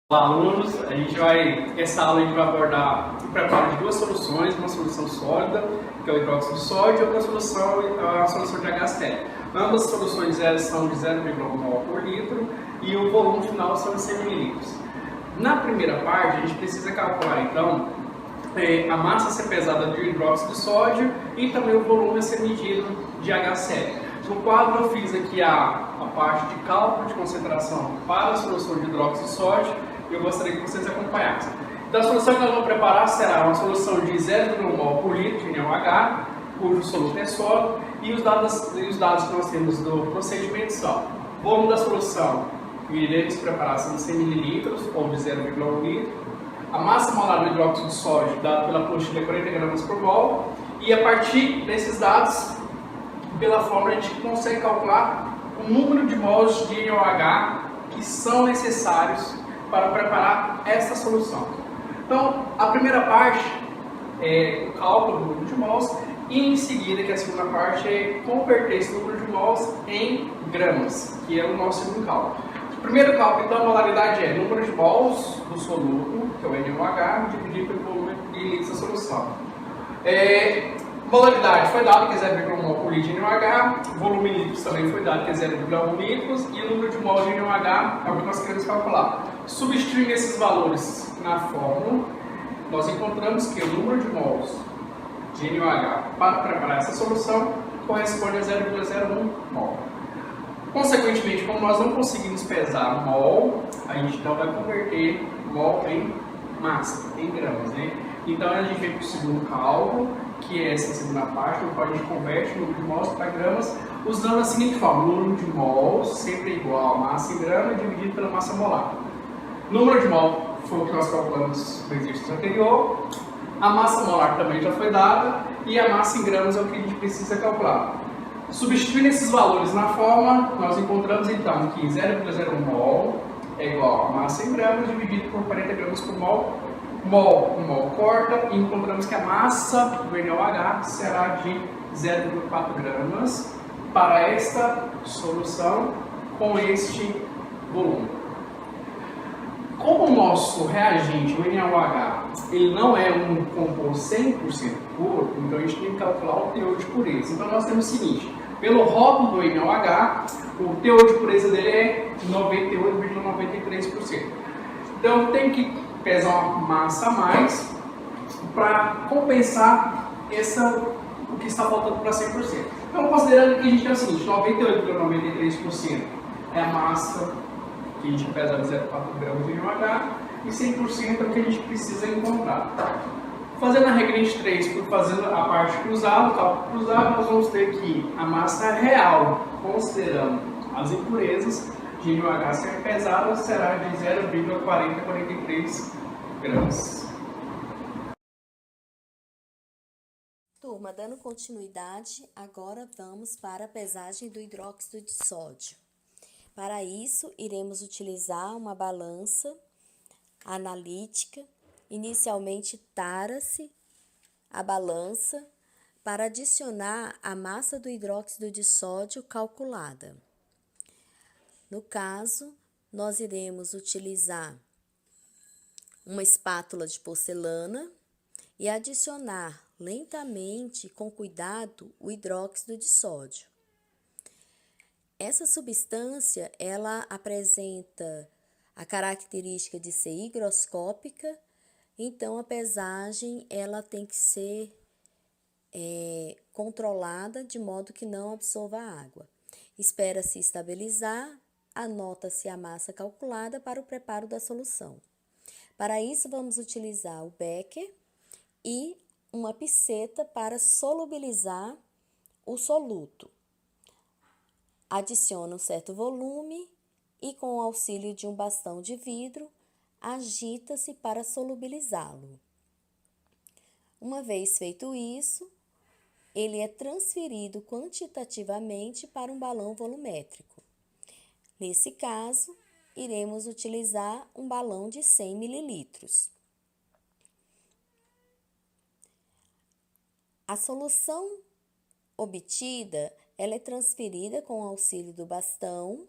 Olá, alunos, essa aula a gente vai abordar o preparo de duas soluções, uma solução sólida, que é o hidróxido de sódio, e outra solução, a solução de HCl. Ambas as soluções são de 0,1 mol por litro e o volume final são de 100 ml. Na primeira parte, a gente precisa calcular, então, a massa a ser pesada de hidróxido de sódio e também o volume a ser medido de HCl. No quadro eu fiz aqui a parte de cálculo de concentração para a solução de hidróxido de sódio e eu gostaria que vocês acompanhassem. Então a solução que nós vamos preparar será uma solução de 0,1 mol por litro de NaOH, cujo soluto é sólido, e os dados que nós temos do procedimento são: volume da solução que iremos preparar são 100 ml ou de 0,1 litro, a massa molar do hidróxido de sódio dada pela apostila é 40 gramas por mol, e a partir desses dados, pela fórmula, a gente consegue calcular o número de mols de NaOH que são necessários para preparar essa solução. Então, a primeira parte é o cálculo do número de mols e em seguida, que a segunda parte é converter esse número de mols em gramas, que é o nosso segundo cálculo. O primeiro cálculo, então, a molaridade é número de mols do soluto, que é o NaOH, dividido pelo volume de litros da solução. Molaridade foi dado, que é 0,1 mol por litro de NaOH, volume em litros também foi dado, que é 0,1 litros, e o número de mols de NaOH é o que nós queremos calcular. Substituindo esses valores na fórmula, nós encontramos que o número de mols de NaOH para preparar essa solução corresponde a 0,01 mol. Consequentemente, como nós não conseguimos pesar mol, a gente então vai converter mol em massa, em gramas, né? Então a gente vem para o segundo cálculo, que é essa segunda parte, no qual a gente converte o número de mols para gramas, usando a seguinte forma: o número de mols sempre é igual a massa em grama dividido pela massa molar. O número de mol foi o que nós calculamos no exercício anterior, a massa molar também já foi dada, e a massa em gramas é o que a gente precisa calcular. Substituindo esses valores na fórmula, nós encontramos então que 0,01 mol é igual a massa em gramas dividido por 40 gramas por mol. Mol corta, e encontramos que a massa do NaOH será de 0,4 gramas para esta solução com este volume. Como o nosso reagente, o NaOH, ele não é um composto 100% puro, então a gente tem que calcular o teor de pureza. Então nós temos o seguinte: pelo rótulo do NaOH, o teor de pureza dele é 98,93%. Então tem que pesar uma massa a mais para compensar o que está faltando para 100%. Então, considerando que a gente tem o seguinte: 98,93% é a massa que a gente pesa de 0,4 gramas de NaOH e 100% é o que a gente precisa encontrar. Fazendo a regra de 3, fazendo a parte cruzada, o cálculo cruzado, nós vamos ter que a massa real, considerando as impurezas de NaOH ser pesada, será de 0,4043 gramas. Turma, dando continuidade, agora vamos para a pesagem do hidróxido de sódio. Para isso, iremos utilizar uma balança analítica. Inicialmente, tara-se a balança para adicionar a massa do hidróxido de sódio calculada. No caso, nós iremos utilizar uma espátula de porcelana e adicionar lentamente, com cuidado, o hidróxido de sódio. Essa substância, ela apresenta a característica de ser higroscópica, então a pesagem ela tem que ser controlada de modo que não absorva a água. Espera-se estabilizar, anota-se a massa calculada para o preparo da solução. Para isso, vamos utilizar o becker e uma piceta para solubilizar o soluto. Adiciona um certo volume e, com o auxílio de um bastão de vidro, agita-se para solubilizá-lo. Uma vez feito isso, ele é transferido quantitativamente para um balão volumétrico. Nesse caso, iremos utilizar um balão de 100 ml. A solução obtida, ela é transferida com o auxílio do bastão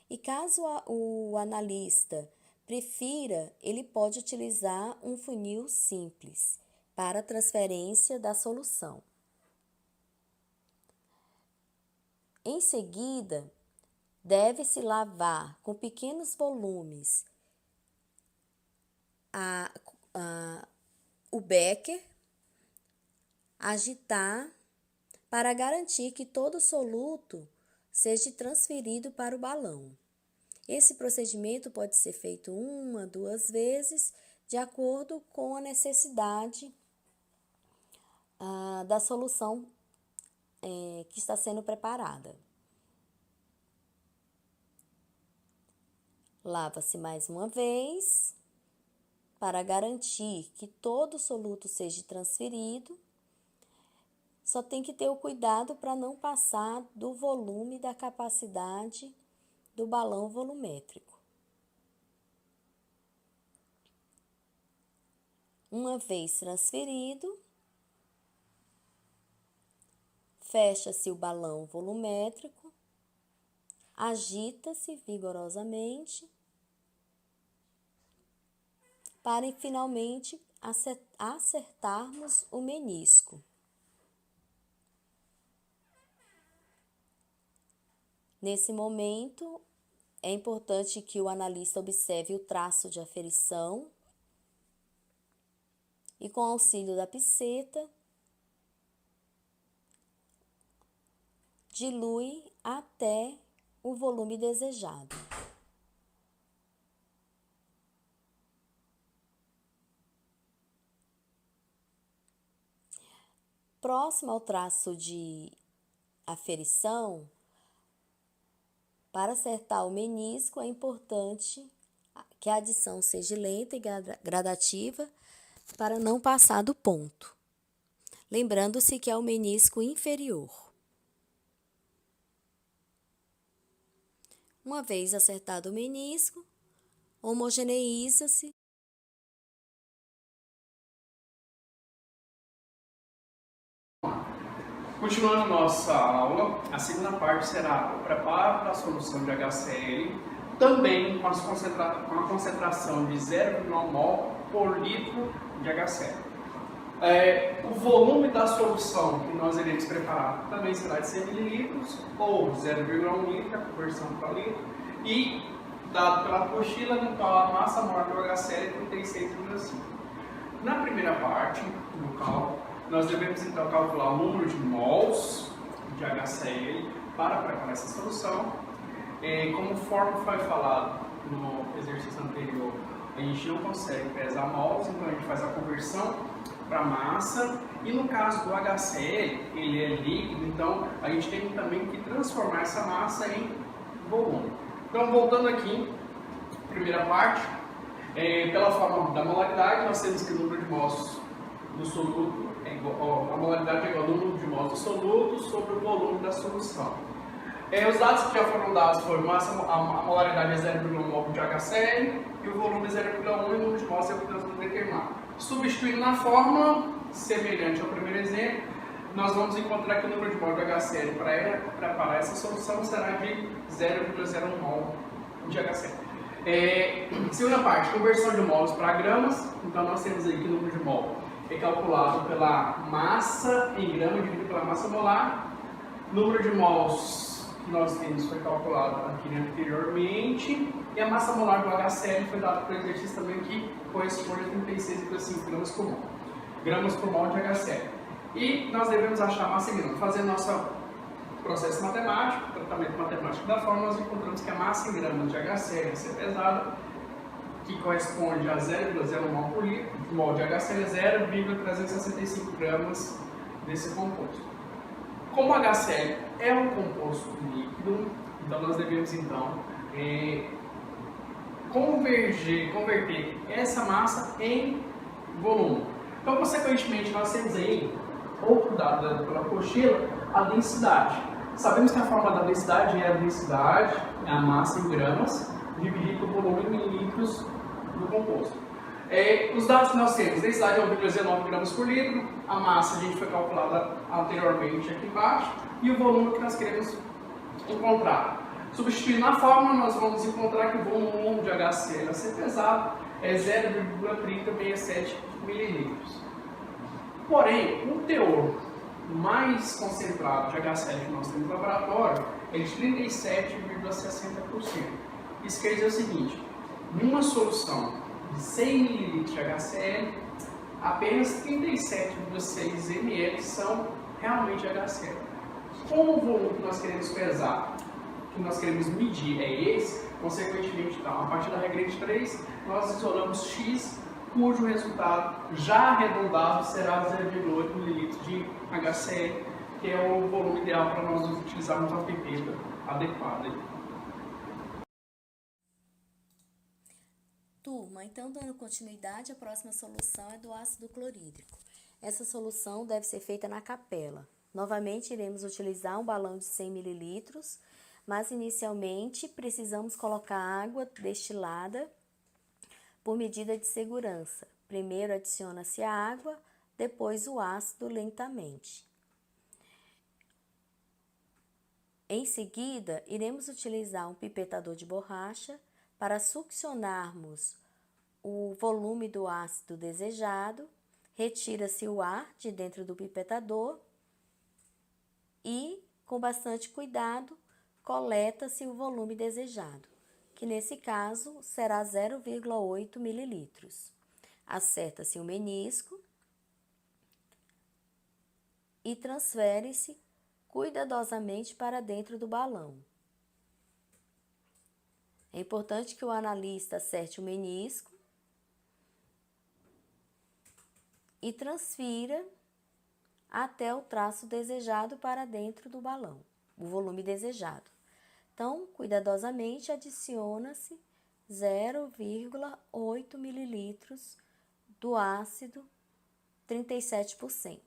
e caso o analista prefira, ele pode utilizar um funil simples para transferência da solução. Em seguida, deve-se lavar com pequenos volumes o becker, agitar para garantir que todo o soluto seja transferido para o balão. Esse procedimento pode ser feito 1 a 2 vezes, de acordo com a necessidade da solução que está sendo preparada. Lava-se mais uma vez para garantir que todo o soluto seja transferido. Só tem que ter o cuidado para não passar do volume da capacidade do balão volumétrico. Uma vez transferido, fecha-se o balão volumétrico, agita-se vigorosamente para finalmente acertarmos o menisco. Nesse momento, é importante que o analista observe o traço de aferição e, com auxílio da pinceta, dilui até o volume desejado. Próximo ao traço de aferição, para acertar o menisco, é importante que a adição seja lenta e gradativa para não passar do ponto. Lembrando-se que é o menisco inferior. Uma vez acertado o menisco, homogeneiza-se. Continuando nossa aula, a segunda parte será o preparo da solução de HCl, também com a concentração de 0,1 mol por litro de HCl. O volume da solução que nós iremos preparar também será de 100 ml ou 0,1 litro, a conversão para litro, e dado pela apostila, no qual a massa maior do HCl é 36,5. Na primeira parte do cálculo, nós devemos então calcular o número de mols de HCl para preparar essa solução. Conforme foi falado no exercício anterior, a gente não consegue pesar mols, então a gente faz a conversão para massa. E no caso do HCl, ele é líquido, então a gente tem também que transformar essa massa em volume. Então, voltando aqui, primeira parte, pela forma da molaridade, nós temos que o número de mols do soluto a molaridade é igual ao número de mols do soluto sobre o volume da solução. Os dados que já foram dados foram a molaridade é 0,1 mol de HCl e o volume é 0,1 e o número de mols é o que nós vamos determinar. Substituindo na fórmula, semelhante ao primeiro exemplo, nós vamos encontrar que o número de mols de HCl para preparar essa solução será de 0,01 mol de HCl. Segunda parte, conversão de mols para gramas. Então nós temos aí que o número de mol é calculado pela massa em grama dividido pela massa molar. O número de mols que nós temos foi calculado aqui anteriormente. E a massa molar do HCl foi dado por exercício também, que corresponde a 36,5 gramas por mol. Gramas por mol de HCl. E nós devemos achar a massa em grama. Fazendo nosso processo matemático, tratamento matemático da fórmula, nós encontramos que a massa em gramas de HCl vai ser pesada, que corresponde a 0,01 mol por litro. O mol de HCl é 0,365 gramas desse composto. Como o HCl é um composto líquido, então nós devemos converter essa massa em volume. Então, consequentemente, nós temos aí outro dado pela apostila, a densidade. Sabemos que a forma da densidade é a densidade, é a massa em gramas, dividido pelo volume em litros do composto. Os dados que nós temos, a densidade é 1,19 gramas por litro, a massa a gente foi calculada anteriormente aqui embaixo, e o volume que nós queremos encontrar. Substituindo a fórmula, nós vamos encontrar que o volume de HCl a ser pesado é 0,3067 ml. Porém, o teor mais concentrado de HCl que nós temos no laboratório é de 37,60%. Isso quer dizer o seguinte: numa solução de 100 ml de HCl, apenas 37,6 ml são realmente HCl. Como o volume que nós queremos pesar, que nós queremos medir é esse, consequentemente, então, a partir da regra de 3, nós isolamos X, cujo resultado já arredondado será 0,8 ml de HCl, que é o volume ideal para nós utilizarmos uma pipeta adequada. Turma, então dando continuidade, a próxima solução é do ácido clorídrico. Essa solução deve ser feita na capela. Novamente, iremos utilizar um balão de 100 ml, mas inicialmente precisamos colocar água destilada por medida de segurança. Primeiro adiciona-se a água, depois o ácido lentamente. Em seguida, iremos utilizar um pipetador de borracha para succionarmos o volume do ácido desejado, retira-se o ar de dentro do pipetador e, com bastante cuidado, coleta-se o volume desejado, que nesse caso será 0,8 ml. Acerta-se o menisco e transfere-se cuidadosamente para dentro do balão. É importante que o analista acerte o menisco e transfira até o traço desejado para dentro do balão, o volume desejado. Então, cuidadosamente adiciona-se 0,8 ml do ácido 37%.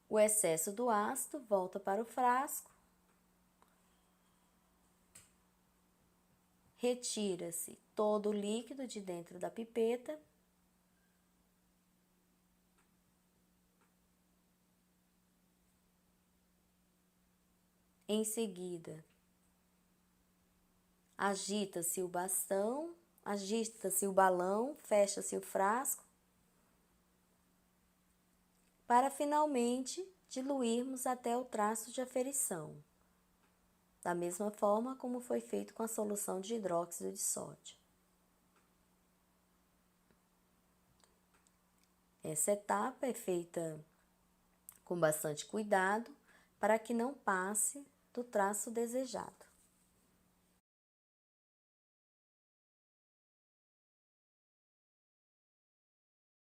O excesso do ácido volta para o frasco, retira-se todo o líquido de dentro da pipeta Em seguida, agita-se o bastão, agita-se o balão, fecha-se o frasco, para finalmente diluirmos até o traço de aferição, da mesma forma como foi feito com a solução de hidróxido de sódio. Essa etapa é feita com bastante cuidado para que não passe do traço desejado.